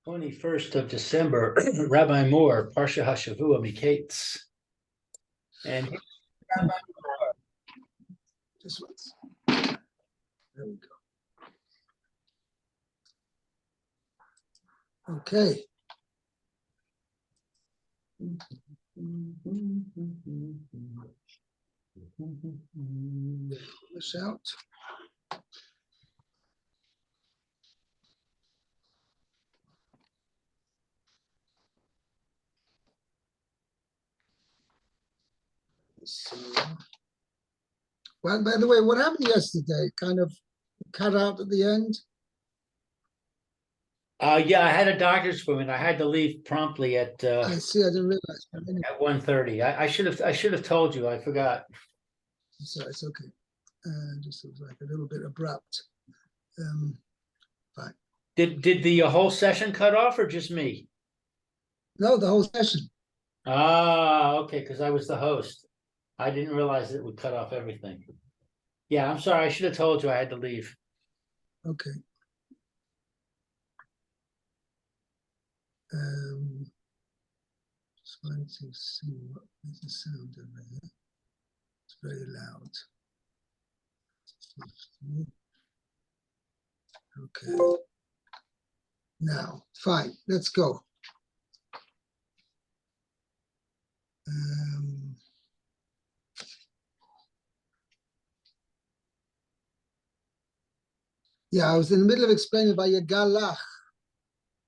21st of December, Rabbi Moore, Parsha Hashavua, Miketz. And Rabbi Moore. Just once. There we go. Okay. This out. Well, by the way, what happened yesterday? Kind of cut out at the end. Yeah, I had a doctor's appointment. I had to leave promptly at I see. I didn't realize. Anyway. At 1:30. I should have told you. I forgot. So it's okay. Just was like a little bit abrupt. Fine. Did the whole session cut off or just me? No, the whole session. Ah, okay, because I was the host. I didn't realize it would cut off everything. Yeah, I'm sorry. I should have told you I had to leave. Okay. Just wanting to see what is the sound over here. It's very loud. Okay. Now, fine. Let's go. Yeah, I was in the middle of explaining by Yagalach,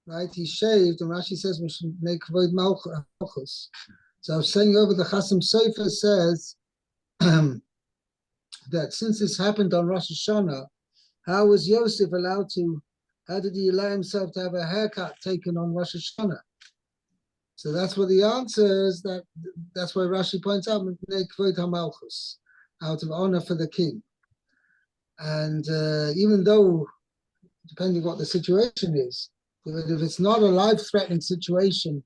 right? He shaved, and Rashi says we should make void malchus. So I was saying over the Chasam Sofer says that since this happened on Rosh Hashanah, how was Yosef allowed to? How did he allow himself to have a haircut taken on Rosh Hashanah? So that's what the answer is. That's why Rashi points out make void malchus, out of honor for the king. And even though, depending what the situation is, if it's not a life-threatening situation,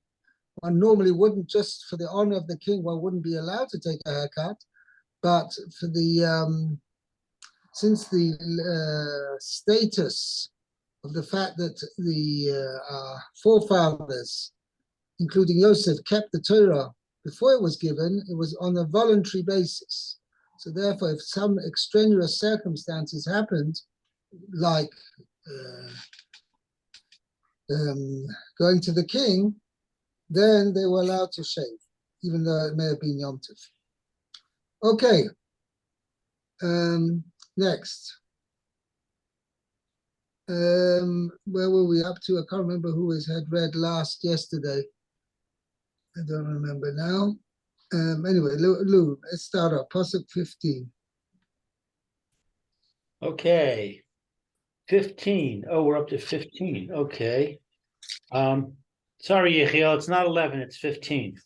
one normally wouldn't, just for the honor of the king, one wouldn't be allowed to take a haircut. But for the since the status of the fact that the forefathers, including Yosef, kept the Torah before it was given, it was on a voluntary basis. So therefore, if some extraneous circumstances happened, like going to the king, then they were allowed to shave, even though it may have been Yom Tov. Okay. Next. Where were we up to? I can't remember who had read yesterday. I don't remember now. Anyway, Lou, let's start off. Pasuk 15. Okay. 15. Oh, we're up to 15. Okay. Sorry, Yechiel, it's not 11, it's 15.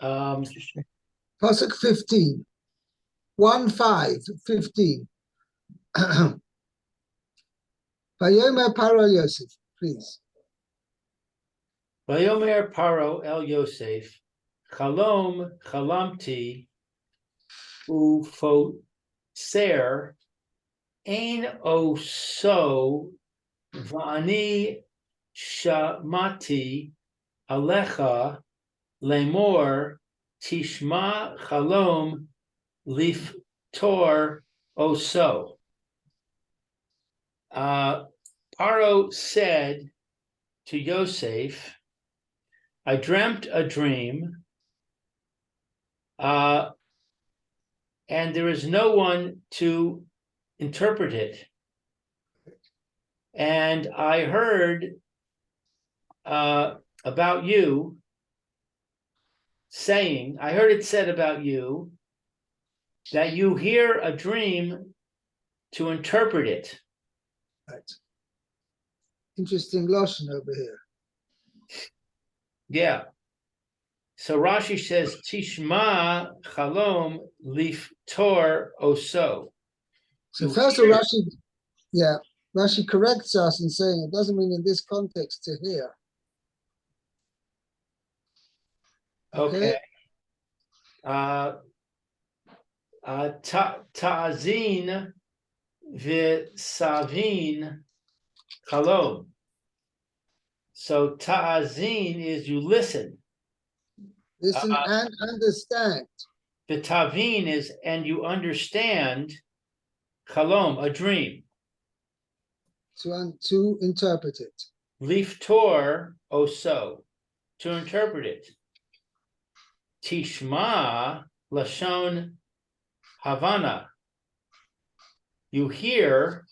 Pasuk 15. 15. Vayomer Paro Yosef, please. Vayomer Paro El Yosef, Chalom Chalamti Ufoser Ein Oso Vani Shamati Alecha Lemor Tishma Chalom Liftor Oso. Paro said to Yosef, I dreamt a dream, and there is no one to interpret it. And I heard about you saying, I heard it said about you that you hear a dream to interpret it. Right. Interesting lashon over here. Yeah. So Rashi says, Tishma Chalom Liftor Oso. So first of all, Rashi corrects us in saying it doesn't mean in this context to hear. Okay. Ta'azin v'savin chalom. So ta'azin is you listen. Listen and understand. The tavin is and you understand. Chalom, a dream. To interpret it. Liftor oso, to interpret it. Tishma lashon havana. You hear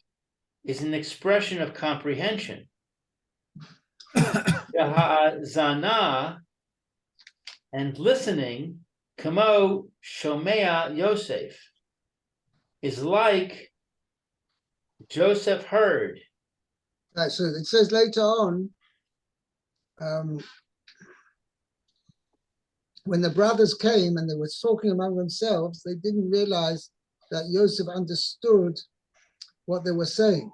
is an expression of comprehension. Zana and listening, kamo shomea Yosef, is like Joseph heard. Right, so it says later on, when the brothers came and they were talking among themselves, they didn't realize that Joseph understood what they were saying.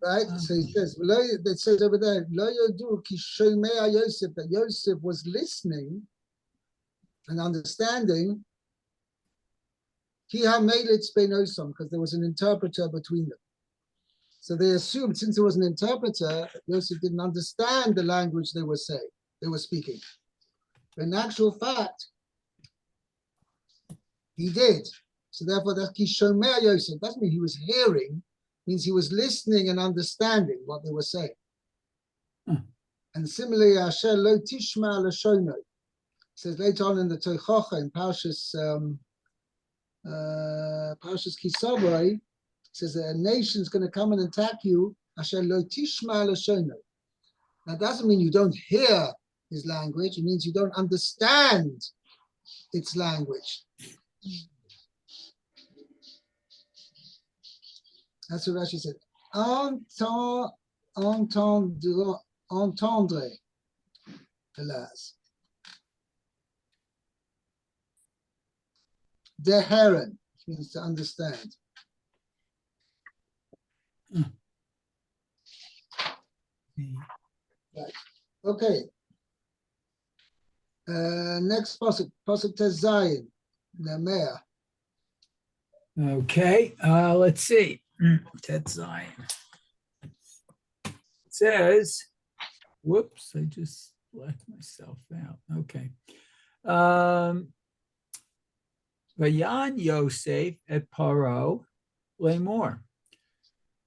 Right? So he says, it says over there, Lo yodu ki shomea Yosef, that Yosef was listening and understanding. Ki ha-melitz ben osom, because there was an interpreter between them. So they assumed, since there was an interpreter, Yosef didn't understand the language they were saying, they were speaking. But in actual fact, he did. So therefore, that's ki shomea Yosef. Doesn't mean he was hearing, means he was listening and understanding what they were saying. And similarly, Asher lo tishma l'shono. Says later on in the Tochacha in Parshas Kisavai, says that a nation's going to come and attack you. Asher lo tishma l'shono. That doesn't mean you don't hear his language. It means you don't understand its language. That's what Rashi said. Entendre, alas. Deheren means to understand. Right. Okay. Next pasuk tes Zayin, Nemea. Okay, let's see. Tet Zion. It says, whoops, I just left myself out. Okay. Vayan Yosef et Paro Lemor.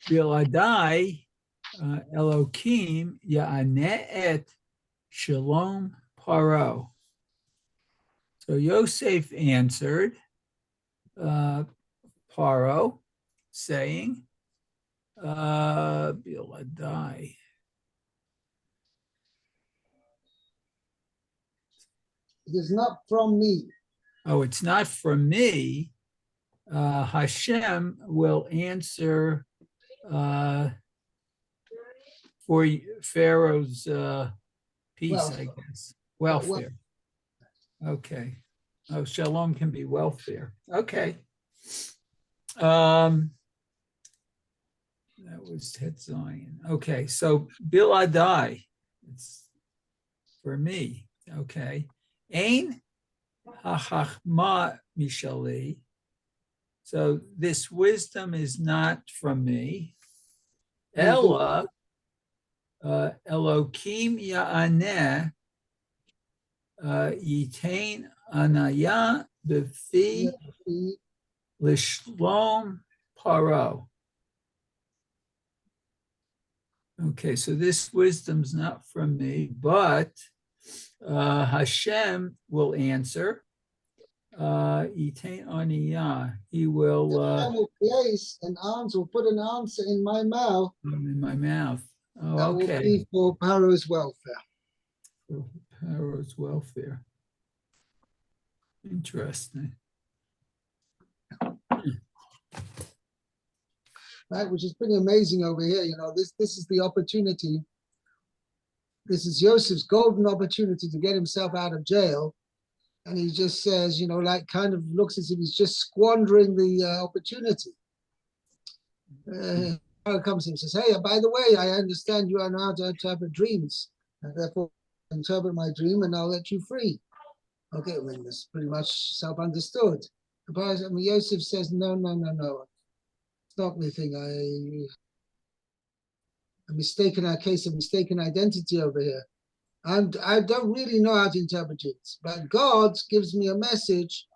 Biladai Elokim Ya'aneh et Shalom Paro. So Yosef answered Paro, saying, Biladai. It is not from me. Oh, it's not from me. Hashem will answer for Pharaoh's peace, I guess. Welfare. Okay. Oh, shalom can be welfare. Okay. That was Tet Zion. Okay, so Biladai, it's for me. Okay. Ein hachachma mishali. So this wisdom is not from me. Ella Elokim ya'aneh yitain anaya b'fi Lishlom Paro. Okay, so this wisdom's not from me, but Hashem will answer. Itain Aniyah. He will Hashem will place an answer, will put an answer in my mouth. In my mouth. Oh, that okay. will be for Paro's welfare. For Paro's welfare. Interesting. Right, which is pretty amazing over here. You know, this is the opportunity. This is Yosef's golden opportunity to get himself out of jail. And he just says, you know, like kind of looks as if he's just squandering the opportunity. Comes and says, hey, by the way, I understand you are now to interpret dreams. And therefore, interpret my dream and I'll let you free. Okay, I mean, that's pretty much self-understood. But I mean, Yosef says, no. It's not me thing. case of mistaken identity over here. And I don't really know how to interpret it, but God gives me a message,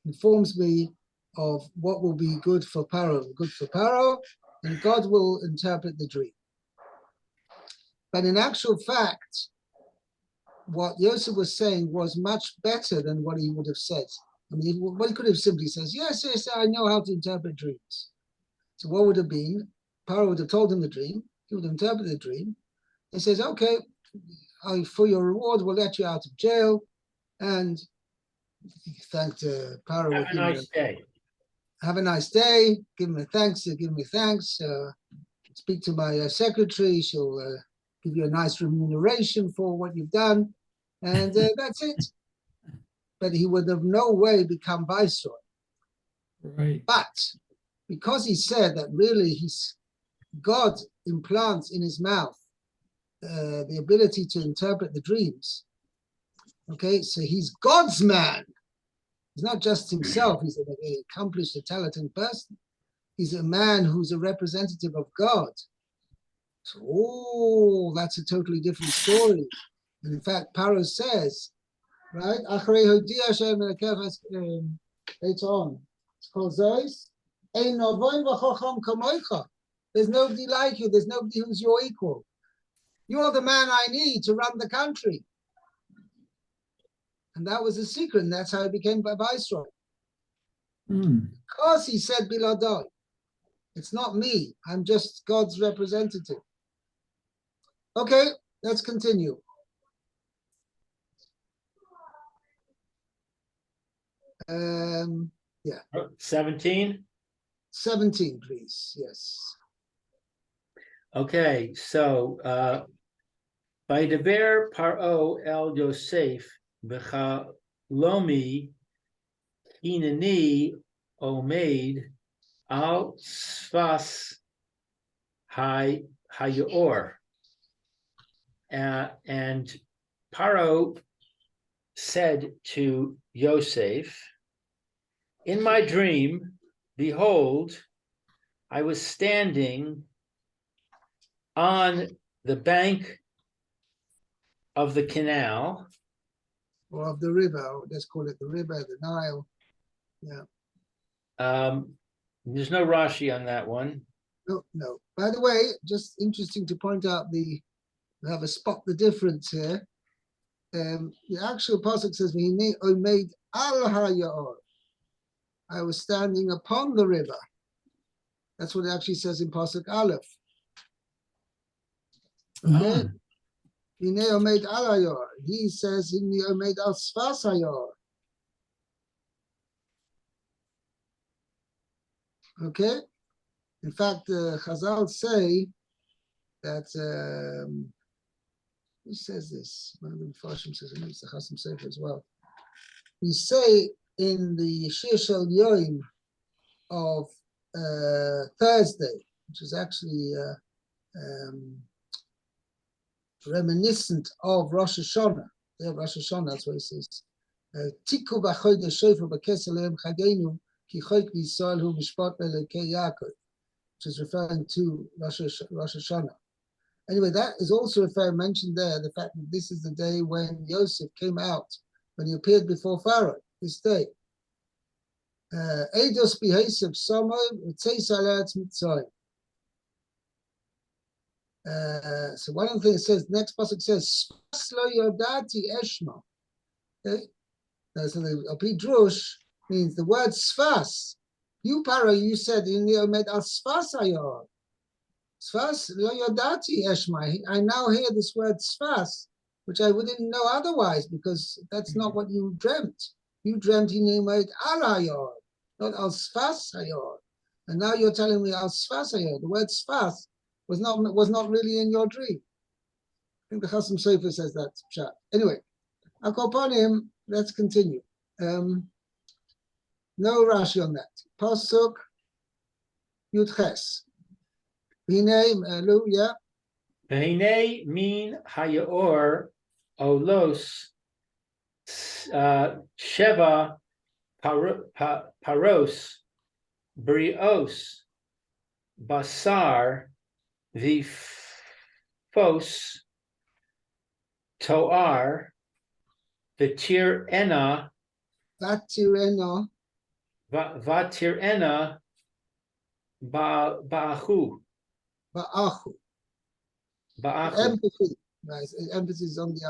informs me of what will be good for Paro, and God will interpret the dream. But in actual fact, what Yosef was saying was much better than what he would have said. I mean, what he could have simply said, yes, I know how to interpret dreams. So what would have been? Paro would have told him the dream. He would have interpreted the dream. He says, okay, for your reward, we'll let you out of jail. And he thanked Paro. Have a nice day. Have a nice day. Give me thanks. Speak to my secretary. She'll give you a nice remuneration for what you've done. And that's it. But he would have no way become viceroy. Right. But because he said that really God implants in his mouth the ability to interpret the dreams. Okay, so he's God's man. He's not just himself. He's an accomplished, talented person. He's a man who's a representative of God. So, that's a totally different story. And in fact, Paro says, right? It's called Zois. There's nobody like you. There's nobody who's your equal. You're the man I need to run the country. And that was a secret, and that's how he became viceroy. Because he said Biladai. It's not me. I'm just God's representative. Okay, let's continue. 17. 17, please. Yes. Okay, so by Deber Paro El Yosef B'chalomi Hineni Omeid Al Sfas Hayor. And Paro said to Yosef, in my dream, behold, I was standing on the bank of the canal. Or of the river, let's call it the river, the Nile. Yeah. There's no Rashi on that one. No. By the way, just interesting to point out we have a spot the difference here. The actual pasuk says, "Omeid al hayor." I was standing upon the river. That's what it actually says in pasuk Aleph. Okay. Hine omeid al hayor. He says, "Hine omeid al sfas hayor." Okay. In fact, Chazal say that. Who says this? One of the Mepharshim says, and it's the Chasam Sofer as well. We say in the Shir Shel Yoim of Thursday, which is actually reminiscent of Rosh Hashanah. Yeah, Rosh Hashanah, that's what it says. Tiku b'chodesh shofar b'kesel le'em chageinu ki choik v'Yisrael hu mishpat le'elokei Yaakov, which is referring to Rosh Hashanah. Anyway, that is also mentioned there, the fact that this is the day when Yosef came out, when he appeared before Pharaoh, this day. Eidos b'Yosef Somoy v'tzeis al'eretz Mitzrayim. So one of the things it says, next passage says, Sfas lo yodati eshma. Okay? So the Drush means the word Sfas. You, Pharaoh, you said in the Omed al Sfas ayor. Sfas lo yodati eshma. I now hear this word Sfas, which I wouldn't know otherwise, because that's not what you dreamt. You dreamt in the Omed al ayor, not al Sfas ayor. And now you're telling me al Sfas ayor. The word Sfas was not really in your dream. I think the Chasam Sofer says that. Anyway, I'll go upon him. Let's continue. No Rashi on that. Pasuk Yudches. V'hinei Lu, yeah. V'hinei min hayor olos sheva paros brios basar v'fos toar v'tirena Vatirena vatirena ba'achu ba'achu. ba'achu. Empathy. Nice. Emphasis on the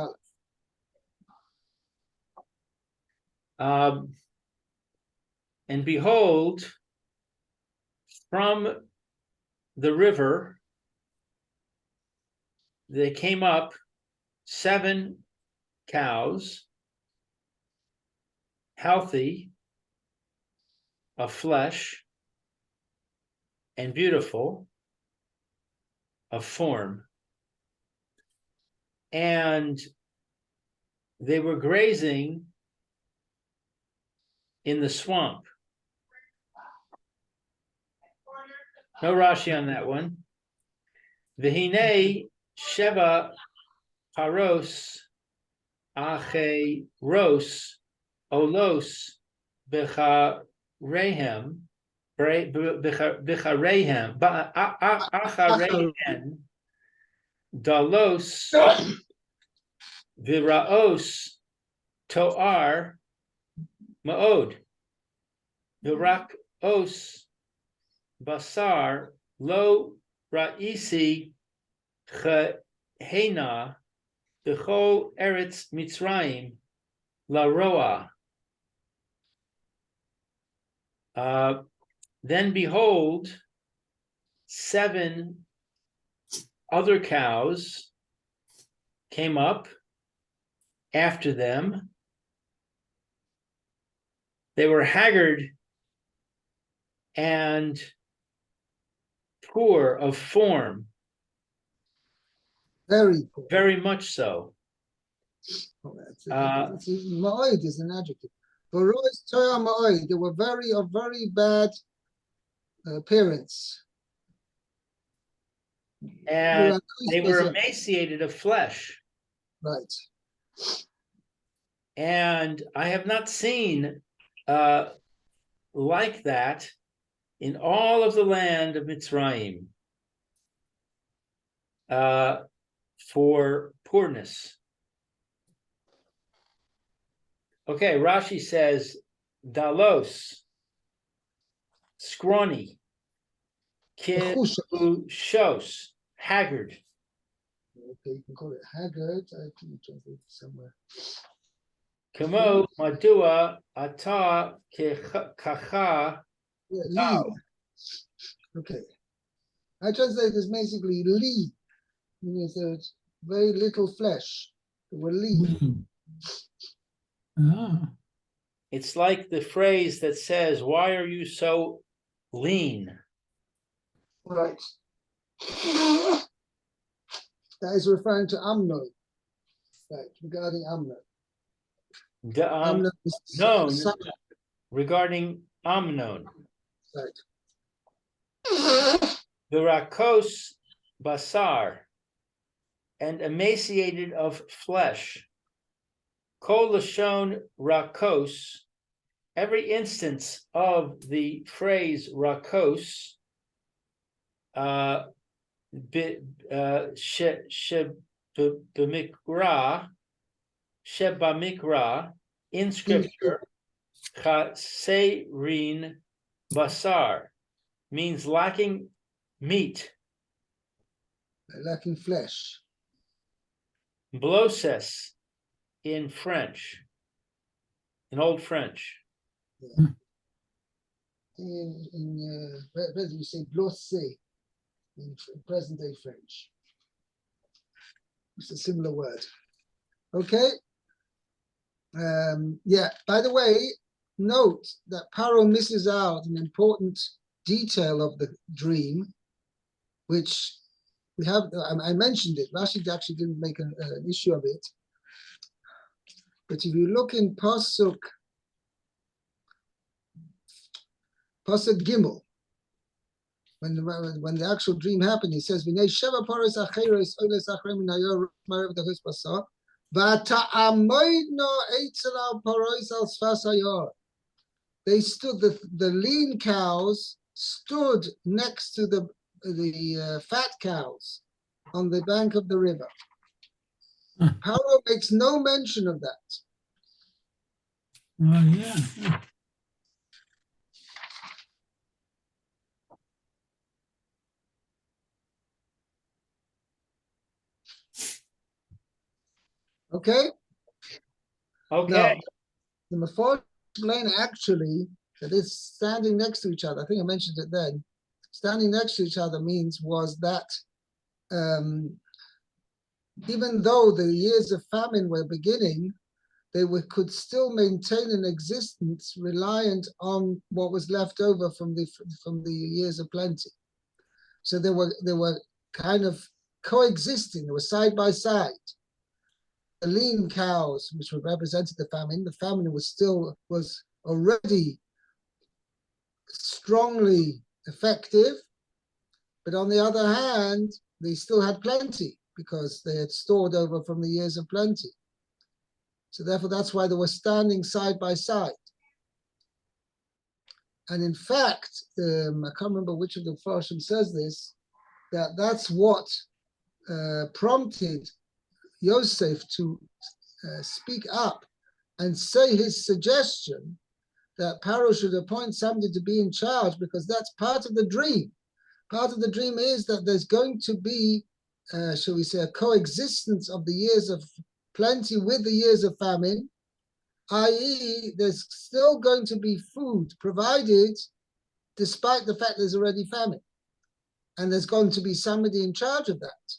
aleph. And behold, from the river, they came up 7 cows, healthy of flesh and beautiful of form. And they were grazing in the swamp. No Rashi on that one. V'hinei sheva paros acheros olos becharehem acharehem dalos v'raos toar ma'od v'rakos basar lo ra'isi chehena b'chol eretz Mitzrayim la roa. Then behold, 7 other cows came up after them. They were haggard and poor of form, Very poor. very much so. Ma'od is an adjective. Barois Torah ma'od. They were of very bad appearance. And they were emaciated of flesh. Right. And I have not seen like that in all of the land of Mitzrayim for poorness. Okay, Rashi says, dalos, scrawny, shos, haggard. Okay, you can call it haggard. I can translate it somewhere. Kamo madua ata kacha. Lean. Okay. I translate this basically lean. Meaning there's very little flesh. They were lean. It's like the phrase that says, "Why are you so lean?" Right. That is referring to Amnon. Right, regarding Amnon. Amnon is no, regarding Amnon. Right. Virakos basar, and emaciated of flesh. Kol lashon rakos, every instance of the phrase rakos, shebamikra, in scripture, chaserin basar, means lacking meat. Lacking flesh. Bloses in French, in Old French. Yeah. Where do you say blosser in present day French? It's a similar word. Okay. Yeah, by the way, note that Paro misses out an important detail of the dream, which we have, I mentioned it. Rashi actually didn't make an issue of it. But if you look in Pasuk Gimel, when the actual dream happened, he says, "V'nei sheva paros acheros oles achrei min hayor marav dachos basar, v'ta'amoidno eitzel al paros al sfas hayor." They stood, the lean cows stood next to the the fat cows on the bank of the river. Huh. Paro makes no mention of that. Oh, yeah. Okay? Okay, Now, the Mephor explain actually that it's standing next to each other. I think I mentioned it then. Standing next to each other was that even though the years of famine were beginning, they could still maintain an existence reliant on what was left over from the years of plenty. So they were kind of coexisting. They were side by side. The lean cows, which represented the famine was already strongly effective, but on the other hand, they still had plenty because they had stored over from the years of plenty. So therefore, that's why they were standing side by side. And in fact, I can't remember which of the Parsha says this, that's what prompted Yosef to speak up and say his suggestion that Paro should appoint somebody to be in charge, because that's part of the dream. Part of the dream is that there's going to be, shall we say, a coexistence of the years of plenty with the years of famine, i.e., there's still going to be food provided despite the fact there's already famine. And there's going to be somebody in charge of that.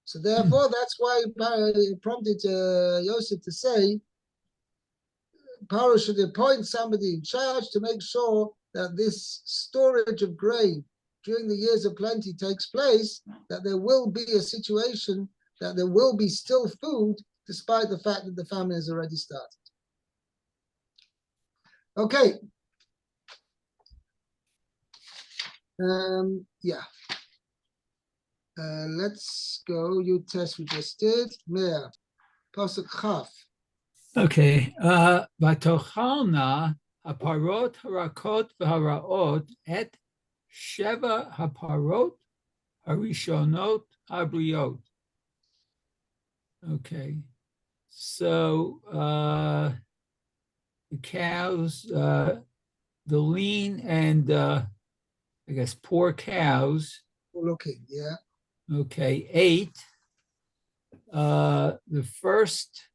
So therefore, that's why it prompted Yosef to say, Paro should appoint somebody in charge to make sure that this storage of grain during the years of plenty takes place, that there will be a situation that there will be still food, despite the fact that the famine has already started. Okay. Yeah. Let's go. You test we just did. Mer, Pasuk Chaf. Okay. Vatochalna haparot harakot v'haraot et sheva haparot harishonot habriot. Okay. So the cows, the lean and I guess poor cows. Looking, yeah. Okay, ate the first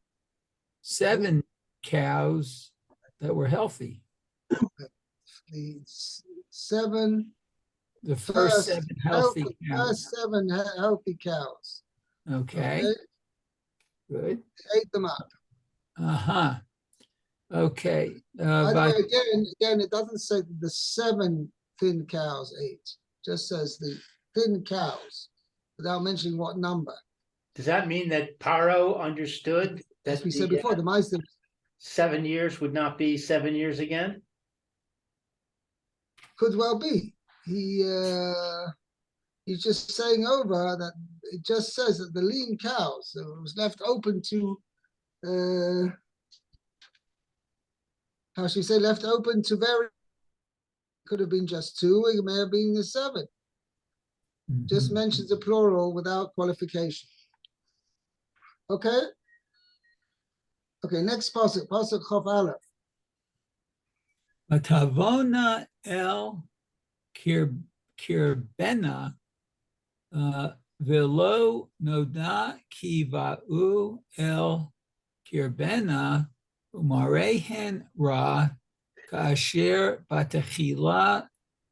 7 cows that were healthy. The 7 The first 7 healthy cows. First 7 healthy cows. Okay. Good. Ate them up. Uh-huh. Okay. By the way, again, it doesn't say that the 7 thin cows ate. It just says the thin cows, without mentioning what number. does that mean that Paro understood that As we said before, the mice 7 years would not be 7 years again? could well be. He's just saying over that it just says that the lean cows, so it was left open to how should we say, left open to vary. Could have been just 2, it may have been the 7. Just mentions the plural without qualification. Okay? Okay, next pasuk Chof Aleph. Atavona el kirbena velo noda kiva'u el kirbena umarehen ra kasher batachila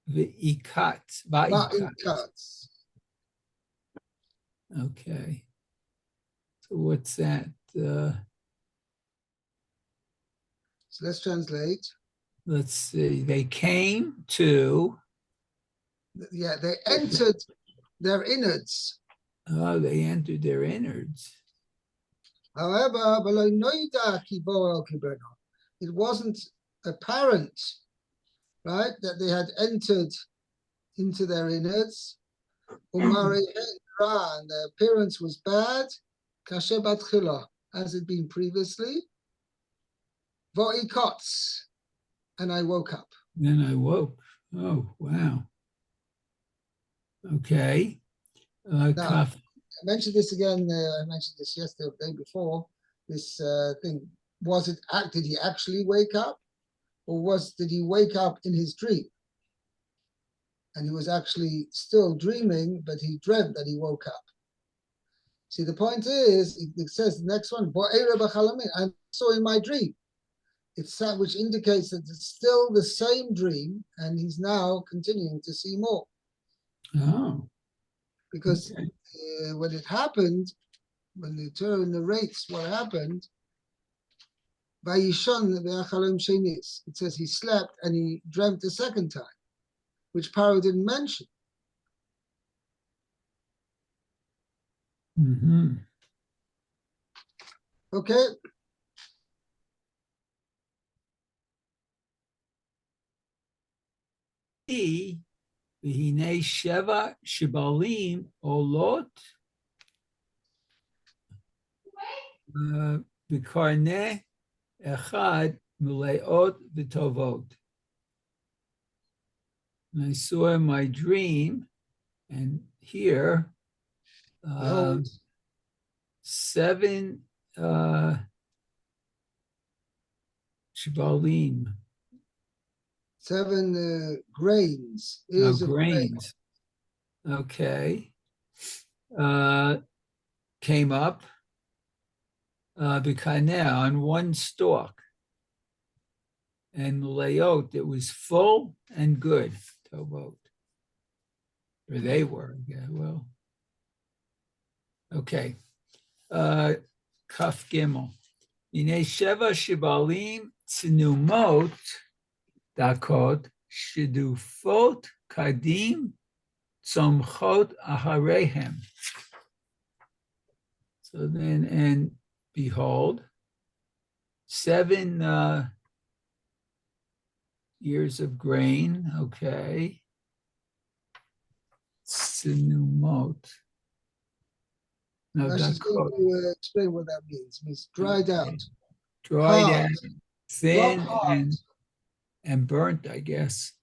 v'ikat. Okay. So what's that? So let's translate. Let's see. They came to. Yeah, they entered their innards. Oh, they entered their innards. However, it wasn't apparent, right, that they had entered into their innards. And their appearance was bad, as it been previously. And I woke up. Then I woke. Oh, wow. Okay. Now, Kaf. I mentioned this again. I mentioned this yesterday, or the day before. This thing, did he actually wake up, or did he wake up in his dream? And he was actually still dreaming, but he dreamt that he woke up. See, the point is, it says the next one, I saw in my dream. It's that which indicates that it's still the same dream, and he's now continuing to see more. Oh. Because Okay. when it happened, when the Torah narrates what happened, it says he slept and he dreamt a second time, which Paro didn't mention. Mm-hmm. Okay. V'hinei sheva shibalim olot b'karneh echad meleot v'tovot. And I saw in my dream, and here, Behold, 7 shibalim, 7 grains, ears of grain. grains. Okay. Came up b'karneh on one stalk. And Leot, it was full and good. Tovot. Or they were, yeah, well. Okay. Kaf Gimel. Inei Sheva Shibalim Tznumot Dakot Shidufot Kadim Tzomchot Aharehem. So then, and behold, 7 years of grain, okay. Tznumot. No, Rashi's going to explain what that means. It means dried out, dried hard, out, thin, rock hard. and burnt, I guess,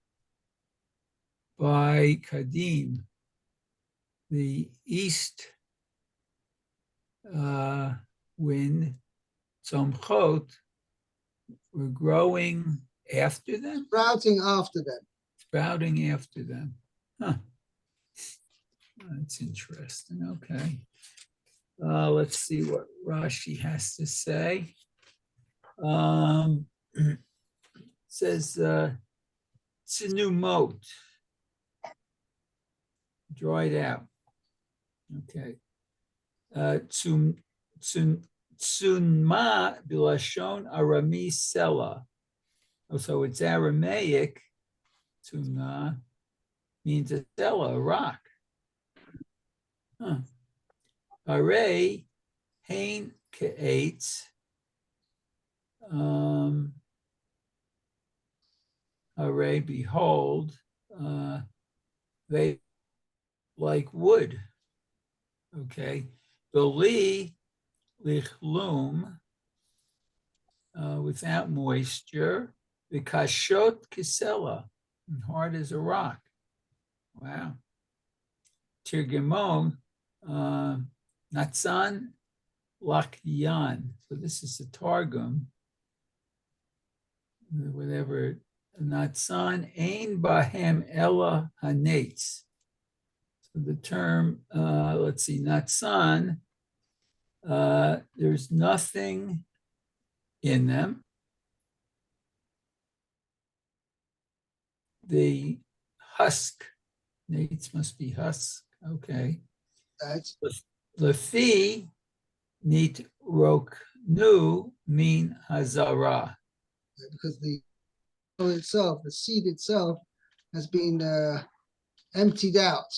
by Kadim, the east wind. Tzomchot were growing after them, Sprouting after them. sprouting after them. Huh. That's interesting. Okay. Let's see what Rashi has to say. It says tznumot, dried out. Okay. Tsunma bilashon Arami Sela. Oh, so it's Aramaic. Tsunma means a sela, a rock. Huh. Hare hain ke'etz. Hare, behold, they like wood. Okay. Beli lichlum, without moisture. The kashot kisela, hard as a rock. Wow. Tirgimon, Natsan Lakyan. So this is the Targum. Whatever. Natsan Ein Bahem Ella Hanetz. So the term, let's see, Natsan, there's nothing in them. The husk, Nates must be husk, okay. That's Lefi nit roknu mean hazara. because the soil itself, the seed itself, has been emptied out.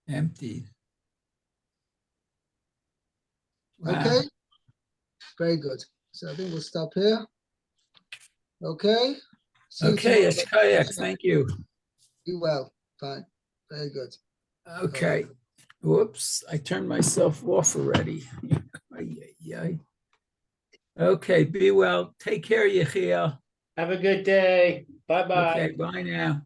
Emptied. Wow. Okay. Very good. So I think we'll stop here. Okay. See you Okay, tomorrow. Eshkayak, thank you. Be well. Fine. Very good. Okay. Whoops, I turned myself off already. Okay, be well. Take care, Yechiel. Have a good day. Bye-bye. Okay, bye now.